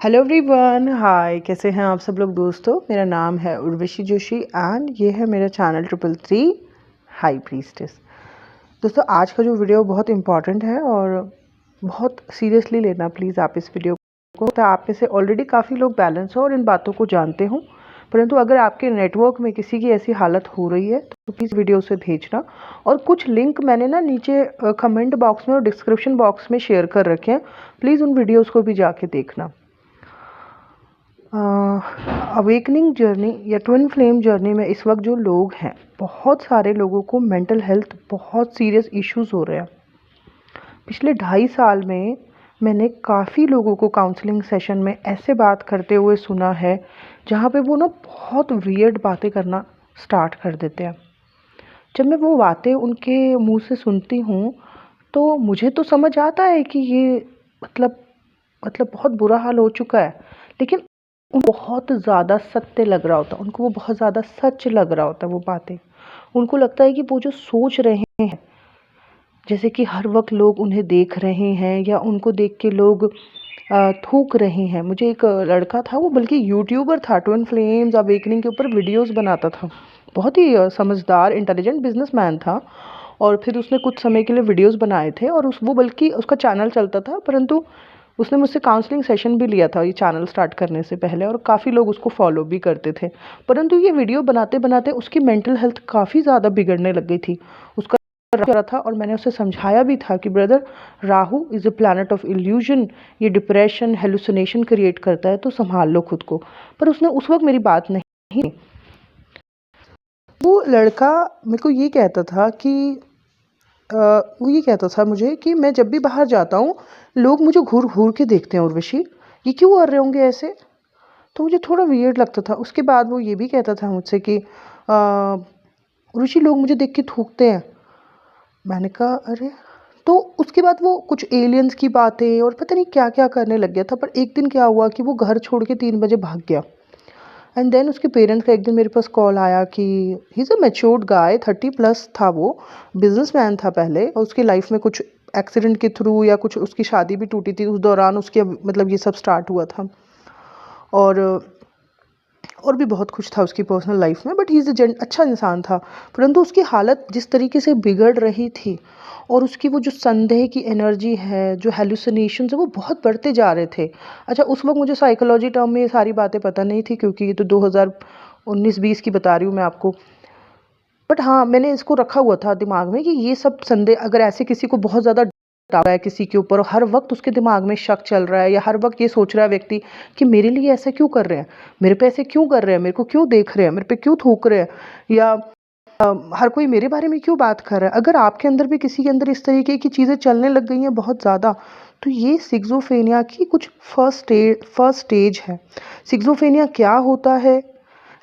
Hello everyone, हाय। कैसे हैं आप सब लोग दोस्तों। मेरा नाम है उर्वशी जोशी एंड ये है मेरा चैनल 333 हाई प्रीस्टेस। दोस्तों, आज का जो वीडियो बहुत इम्पॉर्टेंट है और बहुत सीरियसली लेना प्लीज़ आप इस वीडियो को। तो आप में से ऑलरेडी काफ़ी लोग बैलेंस हो और इन बातों को जानते हो, परंतु अगर आपके नेटवर्क में किसी की ऐसी हालत हो रही है तो प्लीज़ वीडियो से भेजना। और कुछ लिंक मैंने ना नीचे कमेंट बॉक्स में और डिस्क्रिप्शन बॉक्स में शेयर कर रखे हैं, प्लीज़ उन वीडियोज़ को भी जाके देखना। अवेकनिंग जर्नी या ट्विन फ्लेम जर्नी में इस वक्त जो लोग हैं, बहुत सारे लोगों को मेंटल हेल्थ बहुत सीरियस इश्यूज हो रहे हैं। पिछले 2.5 साल में मैंने काफ़ी लोगों को काउंसलिंग सेशन में ऐसे बात करते हुए सुना है जहाँ पे वो ना बहुत वियर्ड बातें करना स्टार्ट कर देते हैं। जब मैं वो बातें उनके मुंह से सुनती हूँ तो मुझे तो समझ आता है कि ये मतलब बहुत बुरा हाल हो चुका है, लेकिन उनको बहुत ज़्यादा सत्य लग रहा होता है, उनको वो बहुत ज़्यादा सच लग रहा होता है वो बातें। उनको लगता है कि वो जो सोच रहे हैं, जैसे कि हर वक्त लोग उन्हें देख रहे हैं या उनको देख के लोग थूक रहे हैं। मुझे एक लड़का था, वो बल्कि यूट्यूबर था, ट्विन फ्लेम्स अवेकनिंग के ऊपर वीडियोस बनाता था। बहुत ही समझदार इंटेलिजेंट बिजनेसमैन था। और फिर उसने कुछ समय के लिए वीडियोस बनाए थे और वो बल्कि उसका चैनल चलता था, परंतु उसने मुझसे काउंसलिंग सेशन भी लिया था ये चैनल स्टार्ट करने से पहले, और काफ़ी लोग उसको फॉलो भी करते थे। परंतु ये वीडियो बनाते बनाते उसकी मेंटल हेल्थ काफ़ी ज़्यादा बिगड़ने लग गई थी। उसका रहा था और मैंने उसे समझाया भी था कि brother, Rahu is a planet of illusion, ये डिप्रेशन हेलुसिनेशन क्रिएट करता है, तो संभाल लो खुद को। पर उसने उस वक्त मेरी बात नहीं। वो लड़का मेरे को ये कहता था कि वो ये कहता था मुझे कि मैं जब भी बाहर जाता हूँ लोग मुझे घूर घूर के देखते हैं, उर्वशी ये क्यों कर रहे होंगे ऐसे। तो मुझे थोड़ा वियर्ड लगता था। उसके बाद वो ये भी कहता था मुझसे कि उर्वशी लोग मुझे देख के थूकते हैं। मैंने कहा अरे। तो उसके बाद वो कुछ एलियंस की बातें और पता नहीं क्या क्या करने लग गया था। पर एक दिन क्या हुआ कि वो घर छोड़ के 3 बजे भाग गया। एंड देन उसके पेरेंट्स का एक दिन मेरे पास कॉल आया कि ही इज़ अ मैच्योर्ड गाय, 30+ था वो, बिजनेसमैन था पहले, और उसकी लाइफ में कुछ एक्सीडेंट के थ्रू या कुछ उसकी शादी भी टूटी थी उस दौरान, उसके मतलब ये सब स्टार्ट हुआ था। और भी बहुत कुछ था उसकी पर्सनल लाइफ में, बट ही इज़ अच्छा इंसान था। परंतु उसकी हालत जिस तरीके से बिगड़ रही थी और उसकी वो जो संदेह की एनर्जी है, जो हेलुसिनेशन है, वो बहुत बढ़ते जा रहे थे। अच्छा, उस वक्त मुझे साइकोलॉजी टर्म में ये सारी बातें पता नहीं थी, क्योंकि ये तो 2019-20 की बता रही हूँ मैं आपको। बट हाँ, मैंने इसको रखा हुआ था दिमाग में कि ये सब संदेह, अगर ऐसे किसी को बहुत ज़्यादा डाल रहा है किसी के ऊपर और हर वक्त उसके दिमाग में शक चल रहा है, या हर वक्त ये सोच रहा है व्यक्ति कि मेरे लिए ऐसा क्यों कर रहे हैं, मेरे पे ऐसे क्यों कर रहे हैं, मेरे को क्यों देख रहे हैं, मेरे पे क्यों थूक रहे हैं, या हर कोई मेरे बारे में क्यों बात कर रहा है। अगर आपके अंदर भी किसी के अंदर इस तरीके की चीज़ें चलने लग गई हैं बहुत ज़्यादा, तो ये सिक्सोफेनिया की कुछ फर्स्ट स्टेज है। सिक्सोफेनिया क्या होता है,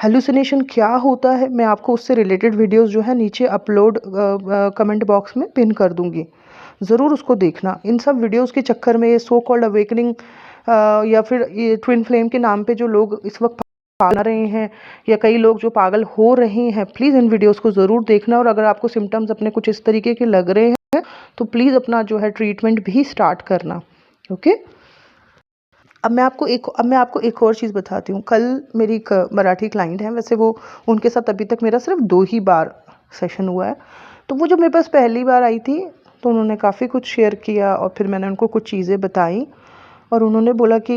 हेलुसिनेशन क्या होता है, मैं आपको उससे रिलेटेड वीडियोस जो है नीचे अपलोड कमेंट बॉक्स में पिन कर दूंगी, ज़रूर उसको देखना। इन सब वीडियोस के चक्कर में ये सो कॉल्ड अवेकनिंग या फिर ये ट्विन फ्लेम के नाम पे जो लोग इस वक्त पागल रहे हैं, या कई लोग जो पागल हो रहे हैं, प्लीज़ इन वीडियोस को ज़रूर देखना। और अगर आपको सिम्टम्स अपने कुछ इस तरीके के लग रहे हैं तो प्लीज़ अपना जो है ट्रीटमेंट भी स्टार्ट करना। ओके। अब मैं आपको एक और चीज़ बताती हूँ। कल मेरी एक मराठी क्लाइंट है, वैसे वो उनके साथ अभी तक मेरा सिर्फ 2 ही बार सेशन हुआ है। तो वो जब मेरे पास पहली बार आई थी तो उन्होंने काफ़ी कुछ शेयर किया और फिर मैंने उनको कुछ चीज़ें बताई, और उन्होंने बोला कि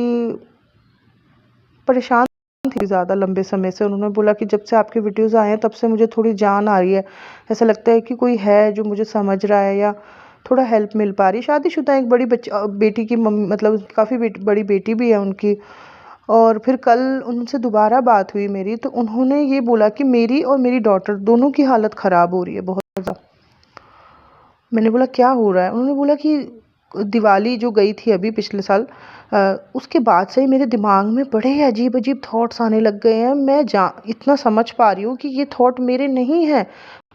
परेशान थी ज़्यादा लंबे समय से। उन्होंने बोला कि जब से आपके वीडियोज़ आए हैं तब से मुझे थोड़ी जान आ रही है, ऐसा लगता है कि कोई है जो मुझे समझ रहा है या थोड़ा हेल्प मिल पा रही है। शादीशुदा एक बड़ी बेटी की मम्मी, मतलब काफ़ी बड़ी बेटी भी है उनकी। और फिर कल उनसे दोबारा बात हुई मेरी, तो उन्होंने ये बोला कि मेरी और मेरी डॉटर दोनों की हालत ख़राब हो रही है बहुत ज़्यादा। मैंने बोला क्या हो रहा है। उन्होंने बोला कि दिवाली जो गई थी अभी पिछले साल, उसके बाद से ही मेरे दिमाग में बड़े अजीब अजीब थॉट्स आने लग गए हैं। मैं इतना समझ पा रही हूँ कि ये थॉट मेरे नहीं हैं,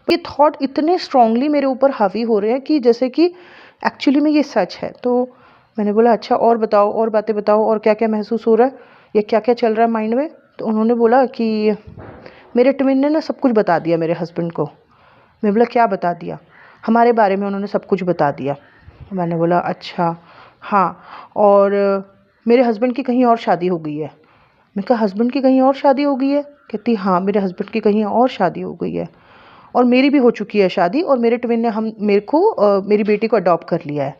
ये थॉट इतने स्ट्रांगली मेरे ऊपर हावी हो रहे हैं कि जैसे कि एक्चुअली में ये सच है। तो मैंने बोला अच्छा और बताओ, और बातें बताओ, और क्या क्या महसूस हो रहा है या क्या क्या चल रहा है माइंड में। तो उन्होंने बोला कि मेरे ट्विन ने ना सब कुछ बता दिया मेरे हस्बैंड को। मैं बोला क्या बता दिया। हमारे बारे में उन्होंने सब कुछ बता दिया। मैंने बोला अच्छा हाँ। और मेरे हस्बैंड की कहीं और शादी हो गई है। मैं कहा हस्बैंड की कहीं और शादी हो गई है? कहती हाँ, मेरे हस्बैंड की कहीं और शादी हो गई है और मेरी भी हो चुकी है शादी, और मेरे ट्विन ने हम मेरे को मेरी बेटी को अडॉप्ट कर लिया है।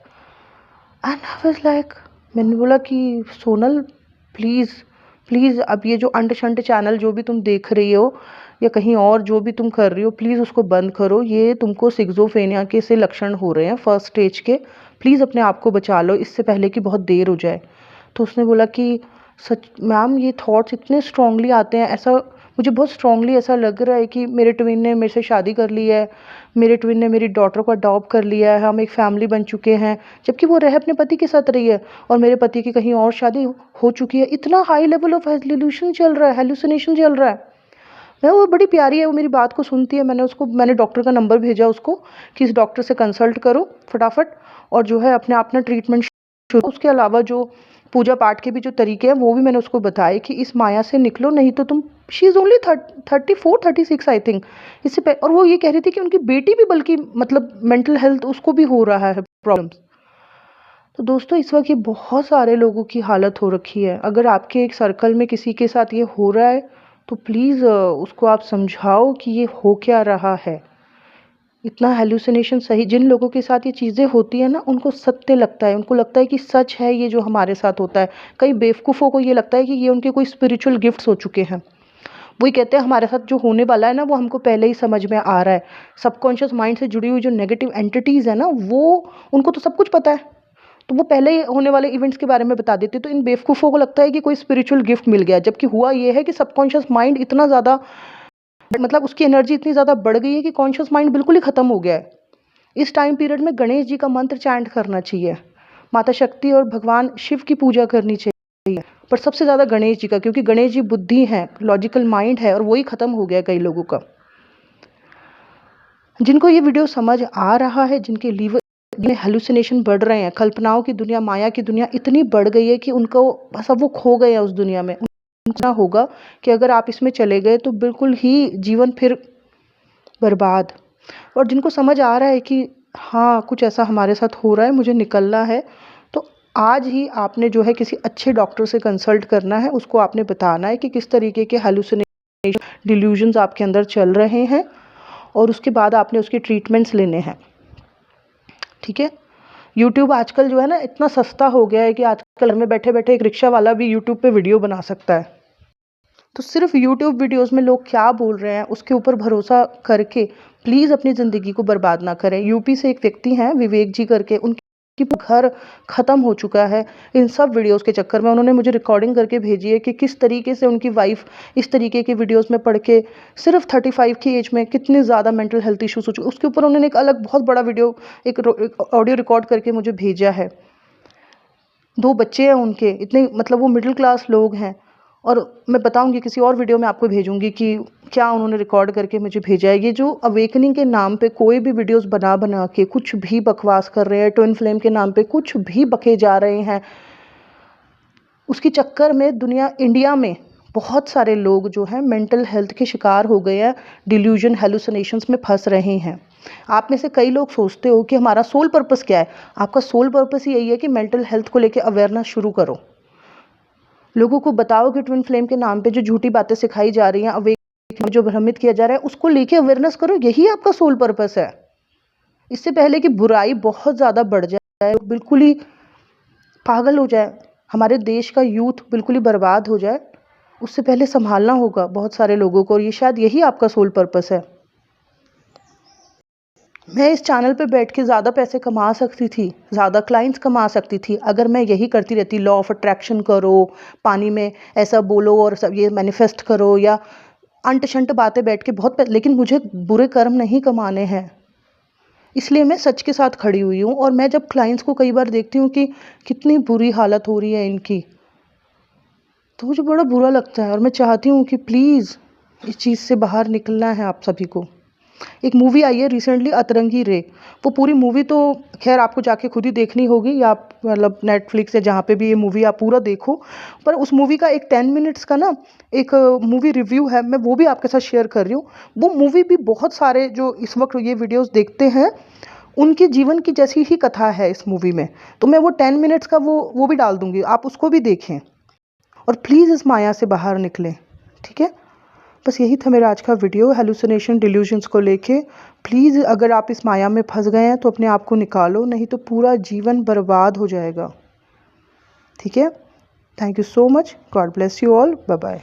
एंड आई वाज लाइक, मैंने बोला कि सोनल प्लीज़ प्लीज़, अब ये जो अंट शंट चैनल जो भी तुम देख रही हो या कहीं और जो भी तुम कर रही हो, प्लीज़ उसको बंद करो। ये तुमको सिक्सोफ्रेनिया के से लक्षण हो रहे हैं, फर्स्ट स्टेज के। प्लीज़ अपने आप को बचा लो इससे पहले कि बहुत देर हो जाए। तो उसने बोला कि सच मैम, ये थॉट्स इतने स्ट्रांगली आते हैं, ऐसा मुझे बहुत स्ट्रांगली ऐसा लग रहा है कि मेरे ट्विन ने मेरे से शादी कर ली है, मेरे ट्विन ने मेरी डॉटर को अडॉप्ट कर लिया है, हम एक फैमिली बन चुके हैं, जबकि वो रह अपने पति के साथ रही है और मेरे पति की कहीं और शादी हो चुकी है। इतना हाई लेवल ऑफ हेल्यूशन चल रहा है, हेल्यूसिनेशन चल रहा है। मैं, वो बड़ी प्यारी है, वो मेरी बात को सुनती है। मैंने डॉक्टर का नंबर भेजा उसको कि इस डॉक्टर से कंसल्ट करो फटाफट, और जो है अपने अपना ट्रीटमेंट शुरू। उसके अलावा जो पूजा पाठ के भी जो तरीके हैं वो भी मैंने उसको बताए कि इस माया से निकलो, नहीं तो तुम, she is only 34-36 I think, इससे और वो ये कह रही थी कि उनकी बेटी भी, बल्कि मतलब मेंटल हेल्थ उसको भी हो रहा है प्रॉब्लम्स। तो दोस्तों, इस वक्त ये बहुत सारे लोगों की हालत हो रखी है। अगर आपके एक सर्कल में किसी के साथ ये हो रहा है तो प्लीज़ उसको आप समझाओ कि ये हो क्या रहा है। इतना हेल्यूसिनेशन सही, जिन लोगों के साथ ये चीज़ें होती है ना, उनको सत्य लगता है, उनको लगता है कि सच है ये जो हमारे साथ होता है। कई बेवकूफ़ों को ये लगता है कि ये उनके कोई स्पिरिचुअल गिफ्ट्स हो चुके हैं। वही कहते हैं हमारे साथ जो होने वाला है ना, वो हमको पहले ही समझ में आ रहा है। सबकॉन्शियस माइंड से जुड़ी हुई जो नेगेटिव एंटिटीज़ है ना, वो, उनको तो सब कुछ पता है, तो वो पहले ही होने वाले इवेंट्स के बारे में बता देते। तो इन बेवकूफ़ों को लगता है कि कोई स्पिरिचुअल गिफ्ट मिल गया, जबकि हुआ ये है कि सबकॉन्शियस माइंड इतना ज़्यादा, मतलब उसकी एनर्जी इतनी ज़्यादा बढ़ गई है कि कॉन्शियस माइंड बिल्कुल ही ख़त्म हो गया है। इस टाइम पीरियड में गणेश जी का मंत्र चैंट करना चाहिए, माता शक्ति और भगवान शिव की पूजा करनी चाहिए, पर सबसे ज़्यादा गणेश जी का, क्योंकि गणेश जी बुद्धि हैं, लॉजिकल माइंड है, और वही ख़त्म हो गया कई लोगों का। जिनको ये वीडियो समझ आ रहा है, जिनके लीवर में हेलुसिनेशन बढ़ रहे हैं, कल्पनाओं की दुनिया, माया की दुनिया इतनी बढ़ गई है कि उनको बस अब वो खो गए हैं उस दुनिया में। उनका होगा कि अगर आप इसमें चले गए तो बिल्कुल ही जीवन फिर बर्बाद। और जिनको समझ आ रहा है कि हाँ, कुछ ऐसा हमारे साथ हो रहा है, मुझे निकलना है, तो आज ही आपने जो है किसी अच्छे डॉक्टर से कंसल्ट करना है। उसको आपने बताना है कि किस तरीके के हेलुसिनेशन, डिल्यूजन्स आपके अंदर चल रहे हैं, और उसके बाद आपने उसके ट्रीटमेंट्स लेने हैं। ठीक है। यूट्यूब आजकल जो है ना, इतना सस्ता हो गया है कि आजकल घर में बैठे बैठे एक रिक्शा वाला भी यूट्यूब पे वीडियो बना सकता है। तो सिर्फ यूट्यूब वीडियोस में लोग क्या बोल रहे हैं उसके ऊपर भरोसा करके प्लीज़ अपनी ज़िंदगी को बर्बाद ना करें। यूपी से एक व्यक्ति हैं, विवेक जी करके, उनकी घर ख़त्म हो चुका है इन सब वीडियोस के चक्कर में। उन्होंने मुझे रिकॉर्डिंग करके भेजी है कि किस तरीके से उनकी वाइफ इस तरीके के वीडियोस में पढ़ के सिर्फ 35 की एज में कितनी ज़्यादा मेंटल हेल्थ इश्यूज हो चुके। उसके ऊपर उन्होंने एक अलग बहुत बड़ा वीडियो, एक ऑडियो रिकॉर्ड करके मुझे भेजा है। 2 बच्चे हैं उनके, इतने, मतलब वो मिडिल क्लास लोग हैं। और मैं बताऊंगी, किसी और वीडियो में आपको भेजूंगी कि क्या उन्होंने रिकॉर्ड करके मुझे भेजा है। ये जो अवेकनिंग के नाम पे कोई भी वीडियोस बना बना के कुछ भी बकवास कर रहे हैं, ट्विन फ्लेम के नाम पे कुछ भी बके जा रहे हैं, उसके चक्कर में इंडिया में बहुत सारे लोग जो हैं मेंटल हेल्थ के शिकार हो गए हैं, डिल्यूजन, हेलुसिनेशंस में फंस रहे हैं। आप में से कई लोग सोचते हो कि हमारा सोल पर्पस क्या है। आपका सोल पर्पस ही यही है कि मेंटल हेल्थ को लेकर अवेयरनेस शुरू करो, लोगों को बताओ कि ट्विन फ्लेम के नाम पे जो झूठी बातें सिखाई जा रही हैं, अवेक जो भ्रमित किया जा रहा है, उसको लेके अवेयरनेस करो। यही आपका सोल पर्पस है। इससे पहले कि बुराई बहुत ज़्यादा बढ़ जाए, बिल्कुल ही पागल हो जाए, हमारे देश का यूथ बिल्कुल ही बर्बाद हो जाए, उससे पहले संभालना होगा बहुत सारे लोगों को। और ये शायद यही आपका सोल पर्पस है। मैं इस चैनल पे बैठ के ज़्यादा पैसे कमा सकती थी, ज़्यादा क्लाइंट्स कमा सकती थी, अगर मैं यही करती रहती, लॉ ऑफ अट्रैक्शन करो, पानी में ऐसा बोलो और सब ये मैनिफेस्ट करो, या अंट शंट बातें बैठ के बहुत लेकिन मुझे बुरे कर्म नहीं कमाने हैं, इसलिए मैं सच के साथ खड़ी हुई हूँ। और मैं जब क्लाइंट्स को कई बार देखती हूँ कि कितनी बुरी हालत हो रही है इनकी, तो मुझे बड़ा बुरा लगता है। और मैं चाहती हूँ कि प्लीज़ इस चीज़ से बाहर निकलना है आप सभी को। एक मूवी आई है रिसेंटली, अतरंगी रे, वो पूरी मूवी तो खैर आपको जाके खुद ही देखनी होगी, या आप मतलब नेटफ्लिक्स या जहाँ पे भी ये मूवी आप पूरा देखो। पर उस मूवी का एक 10 मिनट्स का ना एक मूवी रिव्यू है, मैं वो भी आपके साथ शेयर कर रही हूँ। वो मूवी भी बहुत सारे जो इस वक्त ये वीडियोस देखते हैं उनके जीवन की जैसी ही कथा है इस मूवी में। तो मैं वो 10 मिनट्स का वो भी डाल दूँगी, आप उसको भी देखें और प्लीज़ इस माया से बाहर निकलें, ठीक है? बस यही था मेरा आज का वीडियो हेलुसिनेशन डिल्यूजन्स को लेके। प्लीज़ अगर आप इस माया में फंस गए हैं तो अपने आप को निकालो, नहीं तो पूरा जीवन बर्बाद हो जाएगा, ठीक है? Thank you so much. God bless you all. Bye bye.